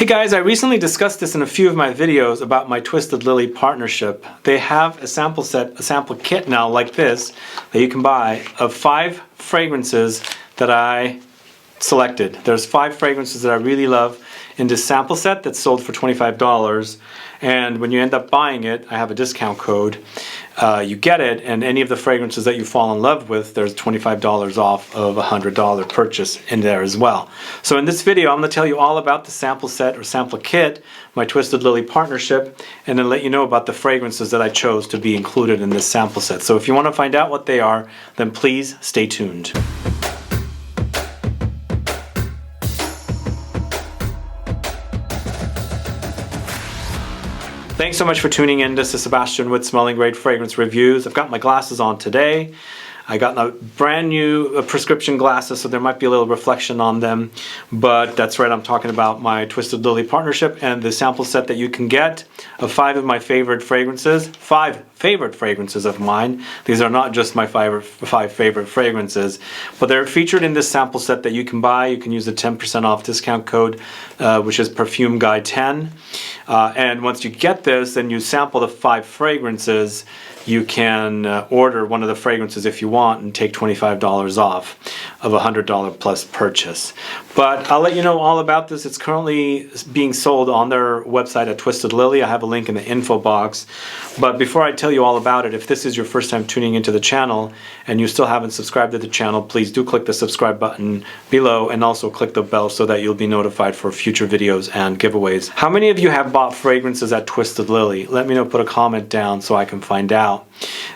Hey guys, I recently discussed this in a few of my videos about my Twisted Lily partnership. They have a sample set, a sample kit now like this that you can buy of 5 fragrances that I selected. There's 5 fragrances that I really love in this sample set that's sold for $25, and when you end up buying it, I have a discount code. You get it, and any of the fragrances that you fall in love with, there's $25 off of a $100 purchase in there as well. So in this video, I'm going to tell you all about the sample set or sample kit, my Twisted Lily partnership, and then let you know about the fragrances that I chose to be included in this sample set. So if you want to find out what they are, then please stay tuned. Thanks so much for tuning in. This is Sebastian with Smelling Great Fragrance Reviews. I've got my glasses on today. I got a brand new prescription glasses, so there might be a little reflection on them. But that's right, I'm talking about my Twisted Lily partnership and the sample set that you can get of 5 of my favorite fragrances. 5 favorite fragrances of mine. These are not just my 5 favorite fragrances, but they're featured in this sample set that you can buy. You can use the 10% off discount code, which is Perfume Guy 10. And once you get this, then you sample the 5 fragrances. You can order one of the fragrances if you want and take $25 off of a $100 plus purchase. But I'll let you know all about this. It's currently being sold on their website at Twisted Lily. I have a link in the info box. But before I tell you all about it, if this is your first time tuning into the channel and you still haven't subscribed to the channel, please do click the subscribe button below and also click the bell so that you'll be notified for future videos and giveaways. How many of you have bought fragrances at Twisted Lily? Let me know, put a comment down so I can find out.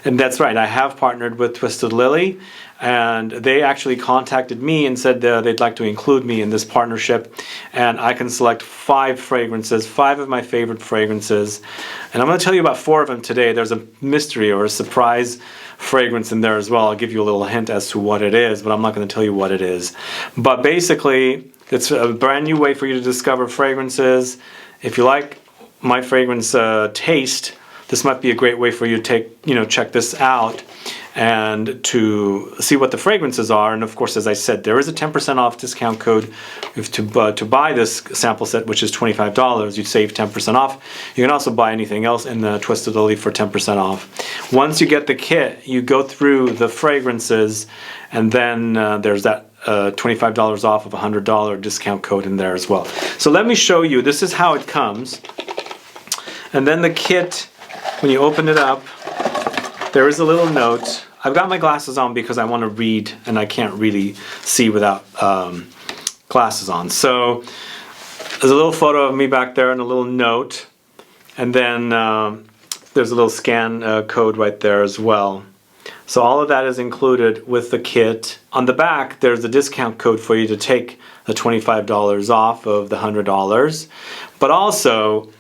And that's right, I have partnered with Twisted Lily, and they actually contacted me and said they'd like to include me in this partnership, and I can select 5 fragrances, 5 of my favorite fragrances, and I'm going to tell you about 4 of them today. There's a mystery or a surprise fragrance in there as well. I'll give you a little hint as to what it is, but I'm not going to tell you what it is. But basically, it's a brand new way for you to discover fragrances. If you like my fragrance taste, this might be a great way for you to check this out and to see what the fragrances are. And of course, as I said, there is a 10% off discount code to buy this sample set, which is $25. You'd save 10% off. You can also buy anything else in the Twisted Lily for 10% off. Once you get the kit, you go through the fragrances, and then there's that $25 off of a $100 discount code in there as well. So let me show you. This is how it comes. And then the kit, when you open it up, there is a little note. I've got my glasses on because I want to read, and I can't really see without glasses on. So there's a little photo of me back there and a little note, and then there's a little scan code right there as well. So all of that is included with the kit. On the back, there's a discount code for you to take the $25 off of the $100, but also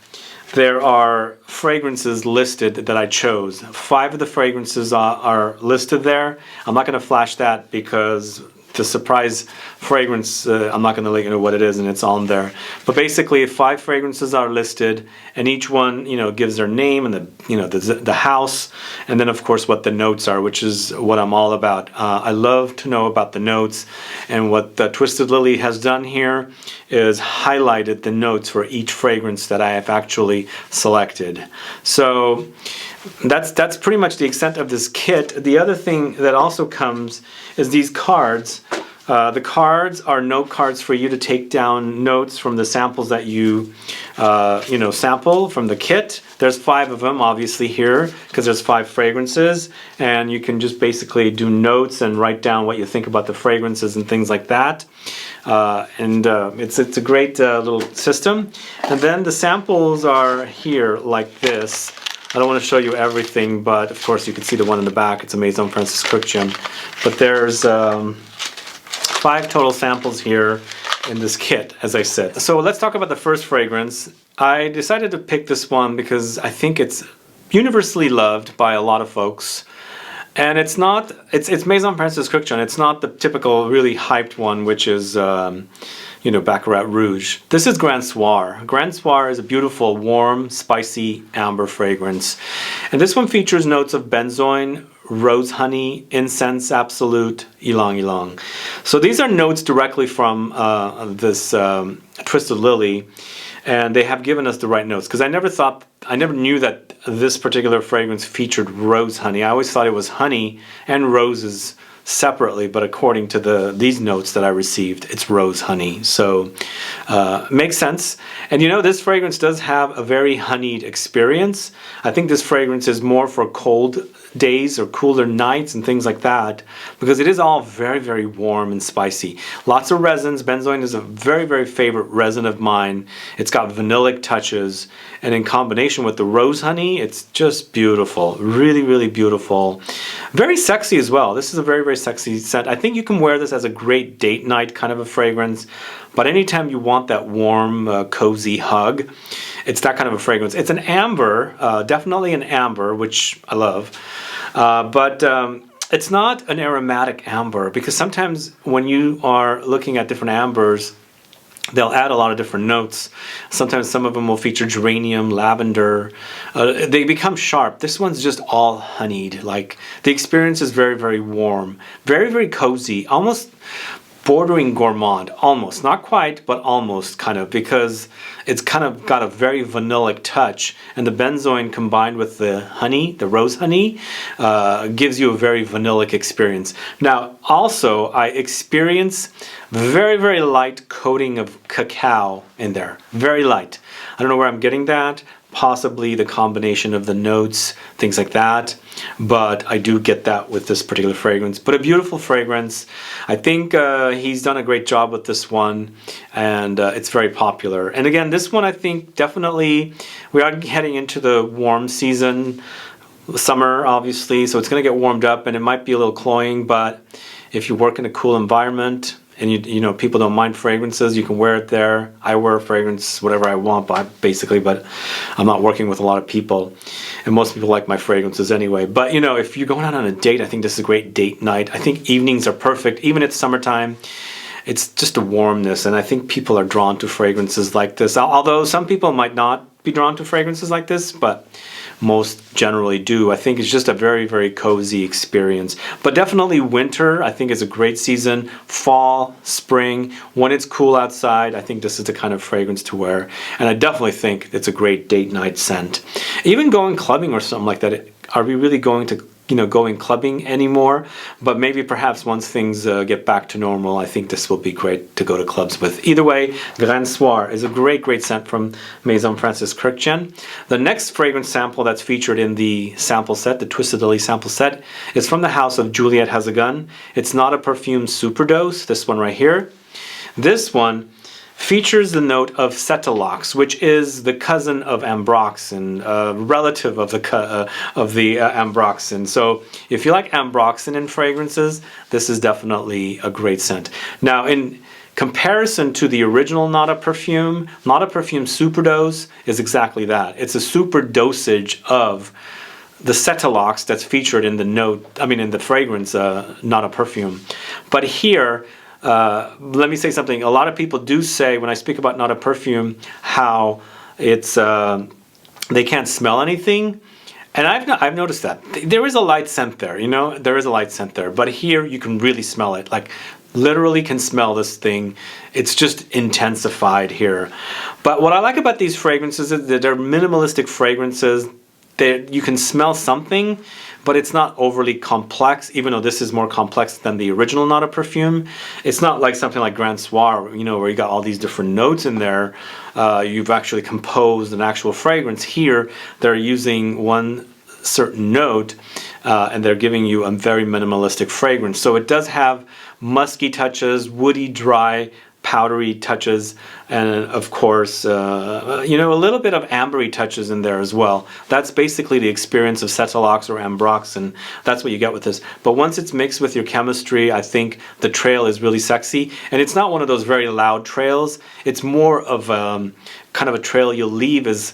there are fragrances listed that I chose. 5 of the fragrances are listed there. I'm not going to flash that because the surprise fragrance, I'm not going to let you know what it is, and it's on there. But basically, 5 fragrances are listed, and each one, gives their name and the house, and then of course what the notes are, which is what I'm all about. I love to know about the notes, and what the Twisted Lily has done here is highlighted the notes for each fragrance that I have actually selected. So that's pretty much the extent of this kit. The other thing that also comes is these cards. The cards are note cards for you to take down notes from the samples that you sample from the kit. There's 5 of them obviously here because there's 5 fragrances, and you can just basically do notes and write down what you think about the fragrances and things like that. It's a great little system. And then the samples are here like this. I don't want to show you everything, but of course you can see the one in the back. It's a Maison Kurkdjian. But there's 5 total samples here in this kit, as I said. So let's talk about the first fragrance. I decided to pick this one because I think it's universally loved by a lot of folks. And it's Maison Kurkdjian. It's not the typical really hyped one, which is Baccarat Rouge. This is Grand Soir. Grand Soir is a beautiful, warm, spicy amber fragrance. And this one features notes of benzoin, rose honey, incense absolute, Ylang-Ylang. So these are notes directly from this Twisted Lily. and they have given us the right notes, because I never knew that this particular fragrance featured rose honey. I always thought it was honey and roses separately, but according to these notes that I received, it's rose honey. So makes sense. And you know, this fragrance does have a very honeyed experience. I think this fragrance is more for cold days or cooler nights and things like that, because it is all very, very warm and spicy. Lots of resins. Benzoin is a very, very favorite resin of mine. It's got vanillic touches, and in combination with the rose honey, it's just beautiful. Really, really beautiful. Very sexy as well. This is a very, very sexy scent. I think you can wear this as a great date night kind of a fragrance, but anytime you want that warm, cozy hug, it's that kind of a fragrance. It's an amber, definitely an amber, which I love. But it's not an aromatic amber, because sometimes when you are looking at different ambers, they'll add a lot of different notes. Sometimes some of them will feature geranium, lavender. They become sharp. This one's just all honeyed. Like, the experience is very, very warm, very, very cozy, almost bordering gourmand, almost, not quite, but almost, kind of, because it's kind of got a very vanillic touch, and the benzoin combined with the honey, the rose honey, gives you a very vanillic experience. Now, also, I experience very, very light coating of cacao in there, very light. I don't know where I'm getting that. Possibly the combination of the notes, things like that, but I do get that with this particular fragrance. But a beautiful fragrance. I think he's done a great job with this one, and it's very popular. And again, this one, I think definitely, we are heading into the warm season, summer obviously, so it's going to get warmed up, and it might be a little cloying, but if you work in a cool environment, and you know, people don't mind fragrances, you can wear it there. I wear a fragrance whatever I want, basically, but I'm not working with a lot of people, and most people like my fragrances anyway. But you know, if you're going out on a date, I think this is a great date night. I think evenings are perfect, even it's summertime. It's just a warmness, and I think people are drawn to fragrances like this. Although some people might not be drawn to fragrances like this, but most generally do. I think it's just a very, very cozy experience. But definitely winter, I think, is a great season. Fall, spring, when it's cool outside, I think this is the kind of fragrance to wear. And I definitely think it's a great date night scent. Even going clubbing or something like that, are we really going to, you know, going clubbing anymore? But maybe perhaps once things get back to normal, I think this will be great to go to clubs with. Either way, Grand Soir is a great, great scent from Maison Francis Kurkdjian. The next fragrance sample that's featured in the sample set, the Twisted Lily sample set, is from the house of Juliette Has a Gun. It's not a perfume superdose, this one right here. This one features the note of Cetalox, which is the cousin of ambroxan, relative of the ambroxan. So if you like ambroxan in fragrances, this is definitely a great scent. Now, in comparison to the original Not a Perfume Superdose is exactly that. It's a super dosage of the Cetalox that's featured in the note, in the fragrance, Not a Perfume. But here, let me say something. A lot of people do say, when I speak about Not a Perfume, how it's they can't smell anything, and I've noticed that there is a light scent there. You know, there is a light scent there, but here you can really smell it. Like, literally can smell this thing. It's just intensified here. But what I like about these fragrances is that they're minimalistic fragrances. You can smell something, but it's not overly complex, even though this is more complex than the original Not a Perfume. It's not like something like Grand Soir, you know, where you got all these different notes in there. You've actually composed an actual fragrance. Here, they're using one certain note, and they're giving you a very minimalistic fragrance. So it does have musky touches, woody, dry, powdery touches, and of course, you know, a little bit of ambery touches in there as well. That's basically the experience of Cetalox or ambroxan. That's what you get with this. But once it's mixed with your chemistry, I think the trail is really sexy. And it's not one of those very loud trails. It's more of kind of a trail you'll leave as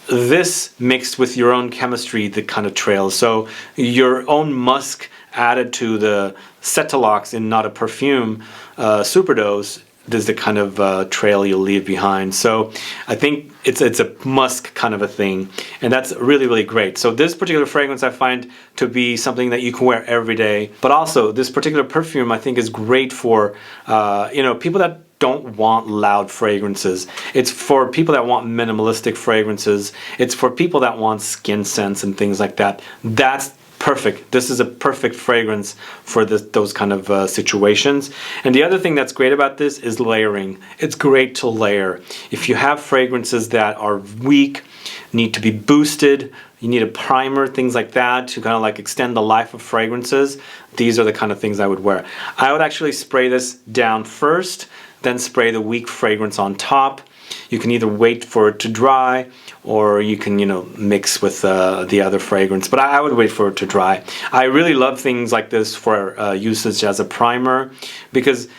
this mixed with your own chemistry, the kind of trail. So your own musk added to the Cetalox in Not a Perfume Superdose is the kind of trail you'll leave behind. So I think it's a musk kind of a thing, and that's really, really great. So this particular fragrance I find to be something that you can wear every day, but also this particular perfume I think is great for you know, people that don't want loud fragrances. It's for people that want minimalistic fragrances. It's for people that want skin scents and things like that. That's perfect. This is a perfect fragrance for those kind of situations. And the other thing that's great about this is layering. It's great to layer. If you have fragrances that are weak, need to be boosted, you need a primer, things like that, to kind of like extend the life of fragrances, these are the kind of things I would wear. I would actually spray this down first, then spray the weak fragrance on top. You can either wait for it to dry, or you can, you know, mix with the other fragrance. But I would wait for it to dry. I really love things like this for usage as a primer, because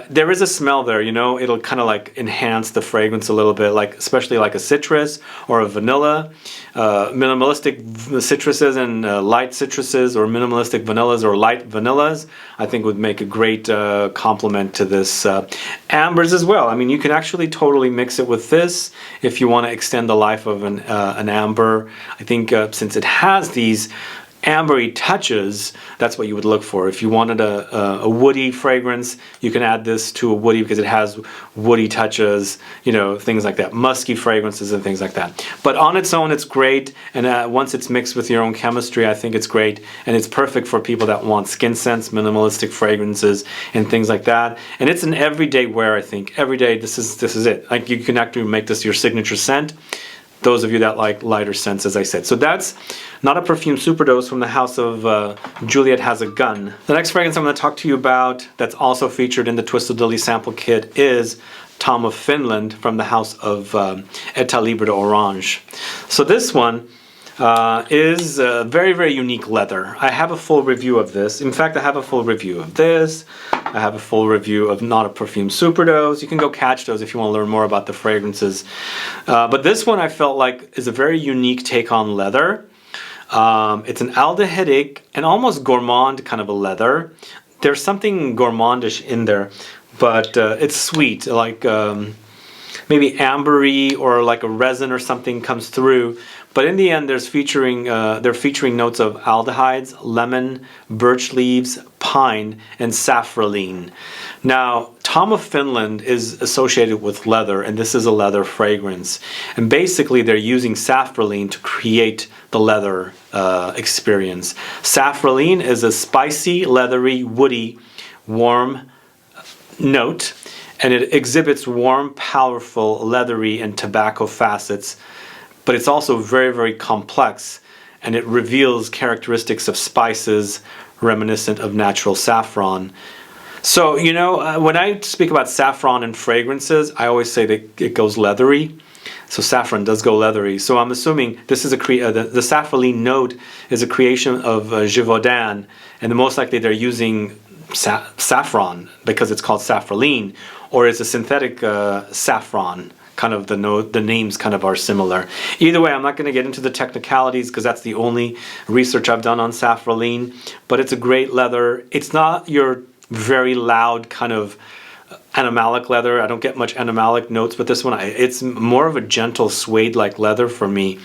there is a smell there, you know. It'll kind of like enhance the fragrance a little bit, like especially like a citrus or a vanilla. Minimalistic citruses and light citruses, or minimalistic vanillas or light vanillas, I think would make a great complement to this. Ambers as well. I mean, you can actually totally mix it with this if you want to extend the life of an amber. I think since it has these ambery touches, that's what you would look for. If you wanted a woody fragrance, you can add this to a woody because it has woody touches, you know, things like that, musky fragrances and things like that. But on its own, it's great, and once it's mixed with your own chemistry, I think it's great, and it's perfect for people that want skin scents, minimalistic fragrances, and things like that. And it's an everyday wear, I think. Every day, this is it. Like, you can actually make this your signature scent. Those of you that like lighter scents, as I said. So that's not a perfume superdose from the house of Juliette Has a Gun. The next fragrance I'm going to talk to you about that's also featured in the Twisted Lily sample kit is Tom of Finland from the house of Etat Libre d'Orange. So this one is a very, very unique leather. I have a full review of this. In fact, I have a full review of this. I have a full review of Not a Perfume Superdose. You can go catch those if you want to learn more about the fragrances. But this one I felt like is a very unique take on leather. It's an aldehydic and almost gourmand kind of a leather. There's something gourmandish in there, but it's sweet, like maybe ambery or like a resin or something comes through. But in the end, they're featuring notes of aldehydes, lemon, birch leaves, pine, and safraleine. Now, Tom of Finland is associated with leather, and this is a leather fragrance. And basically, they're using safraleine to create the leather experience. Safraleine is a spicy, leathery, woody, warm note, and it exhibits warm, powerful, leathery, and tobacco facets. But it's also very, very complex, and it reveals characteristics of spices reminiscent of natural saffron. So, you know, when I speak about saffron and fragrances, I always say that it goes leathery. So saffron does go leathery. So I'm assuming this is the safraleine note is a creation of Gévaudan, and most likely they're using saffron because it's called safraleine, or it's a synthetic saffron. Kind of the names kind of are similar. Either way, I'm not going to get into the technicalities because that's the only research I've done on safraleine, but it's a great leather. It's not your very loud kind of animalic leather. I don't get much animalic notes, but this one, it's more of a gentle suede-like leather for me,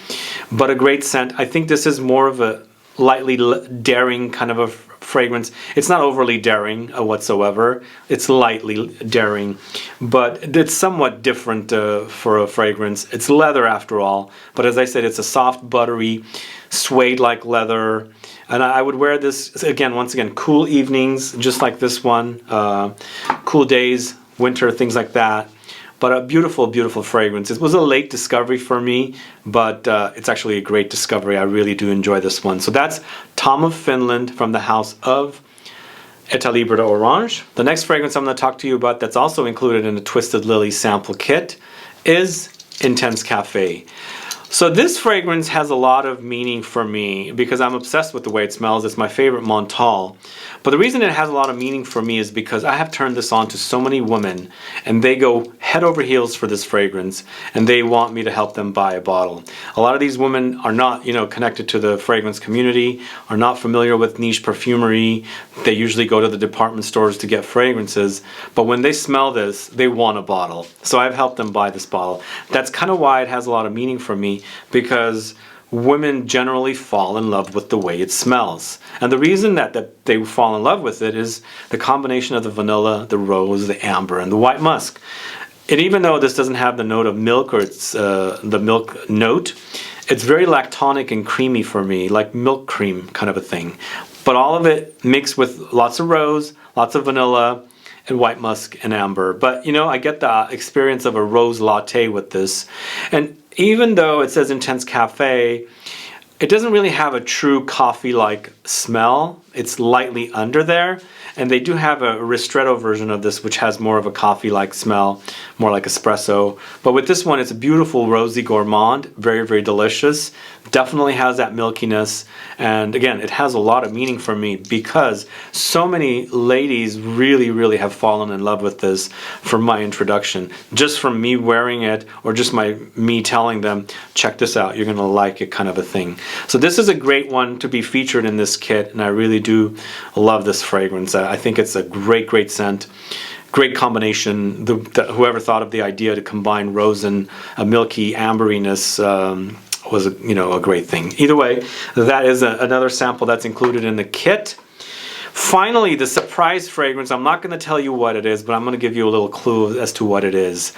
but a great scent. I think this is more of a lightly daring kind of a fragrance. It's not overly daring whatsoever. It's lightly daring, but it's somewhat different for a fragrance. It's leather after all, but as I said, it's a soft, buttery, suede-like leather. And I would wear this, again, once again, cool evenings, just like this one, cool days, winter, things like that. But a beautiful, beautiful fragrance. It was a late discovery for me, but it's actually a great discovery. I really do enjoy this one. So that's Tom of Finland from the house of Etat Libre d'Orange. The next fragrance I'm going to talk to you about that's also included in the Twisted Lily sample kit is Intense Cafe. So this fragrance has a lot of meaning for me because I'm obsessed with the way it smells. It's my favorite Montale. But the reason it has a lot of meaning for me is because I have turned this on to so many women, and they go head over heels for this fragrance, and they want me to help them buy a bottle. A lot of these women are not, you know, connected to the fragrance community, are not familiar with niche perfumery. They usually go to the department stores to get fragrances, but when they smell this, they want a bottle. So I've helped them buy this bottle. That's kind of why it has a lot of meaning for me, because women generally fall in love with the way it smells. And the reason that they fall in love with it is the combination of the vanilla, the rose, the amber, and the white musk. And even though this doesn't have the note of milk, or it's the milk note, it's very lactonic and creamy for me, like milk cream kind of a thing. But all of it mixed with lots of rose, lots of vanilla, and white musk and amber. But you know, I get the experience of a rose latte with this. And even though it says Intense Cafe, it doesn't really have a true coffee-like smell. It's lightly under there. And they do have a ristretto version of this, which has more of a coffee-like smell, more like espresso. But with this one, it's a beautiful rosy gourmand, very, very delicious. Definitely has that milkiness. And again, it has a lot of meaning for me because so many ladies really, really have fallen in love with this from my introduction. Just from me wearing it, or just me telling them, check this out, you're gonna like it, kind of a thing. So this is a great one to be featured in this kit, and I really do love this fragrance. I think it's a great, great scent. Great combination. Whoever thought of the idea to combine rose and a milky amberiness was a great thing. Either way, that is another sample that's included in the kit. Finally, the surprise fragrance. I'm not going to tell you what it is, but I'm going to give you a little clue as to what it is.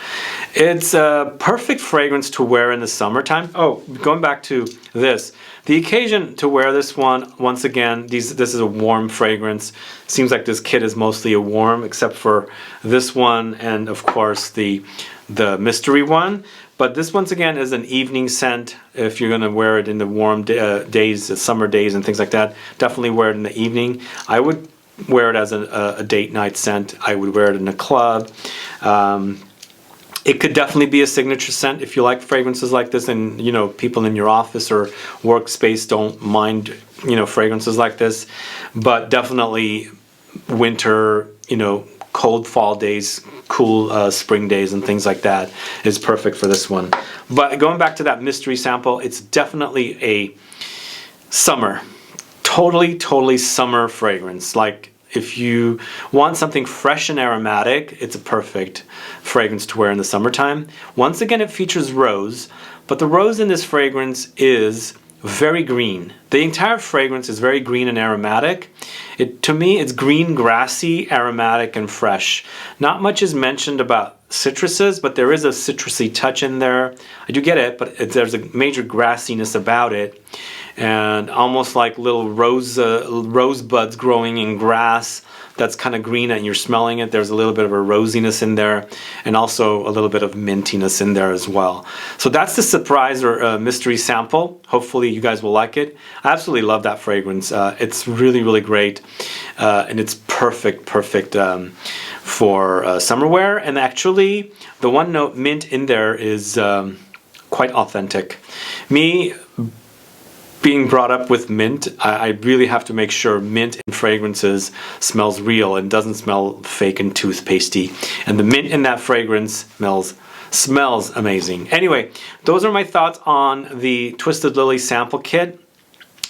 It's a perfect fragrance to wear in the summertime. Oh, going back to this. The occasion to wear this one, once again, this is a warm fragrance. Seems like this kit is mostly a warm, except for this one and, of course, the mystery one. But this, once again, is an evening scent. If you're going to wear it in the warm days, summer days and things like that, definitely wear it in the evening. I would wear it as a date night scent. I would wear it in a club. It could definitely be a signature scent if you like fragrances like this, and people in your office or workspace don't mind fragrances like this. But definitely winter, cold fall days, cool spring days and things like that is perfect for this one. But going back to that mystery sample, it's definitely a summer, totally summer fragrance. Like, if you want something fresh and aromatic, it's a perfect fragrance to wear in the summertime. Once again, it features rose, but the rose in this fragrance is very green. The entire fragrance is very green and aromatic. To me, it's green, grassy, aromatic, and fresh. Not much is mentioned about citruses, but there is a citrusy touch in there. I do get it, but there's a major grassiness about it. And almost like little rosebuds growing in grass that's kind of green, and you're smelling it. There's a little bit of a rosiness in there, and also a little bit of mintiness in there as well. So that's the surprise or mystery sample. Hopefully you guys will like it. I absolutely love that fragrance. It's really, really great, and it's perfect for summer wear. And actually, the one note mint in there is quite authentic. Me being brought up with mint, I really have to make sure mint in fragrances smells real and doesn't smell fake and toothpastey. And the mint in that fragrance smells amazing. Anyway, those are my thoughts on the Twisted Lily sample kit.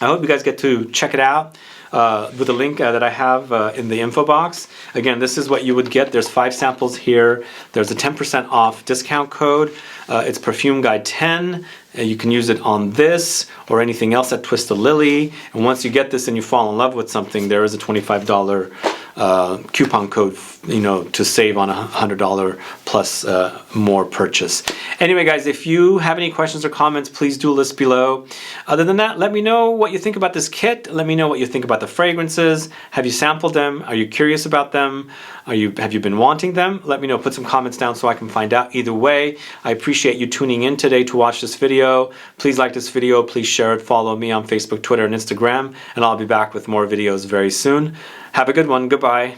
I hope you guys get to check it out with the link that I have in the info box. Again, this is what you would get. There's 5 samples here. There's a 10% off discount code. It's Perfume Guide 10. You can use it on this or anything else at Twisted Lily. And once you get this and you fall in love with something, there is a $25 coupon code, to save on a $100 plus more purchase. Anyway, guys, if you have any questions or comments, please do list below. Other than that, let me know what you think about this kit. Let me know what you think about the fragrances. Have you sampled them? Are you curious about them? Have you been wanting them? Let me know. Put some comments down so I can find out. Either way, I appreciate you tuning in today to watch this video. Please like this video. Please share it. Follow me on Facebook, Twitter, and Instagram. And I'll be back with more videos very soon. Have a good one. Goodbye.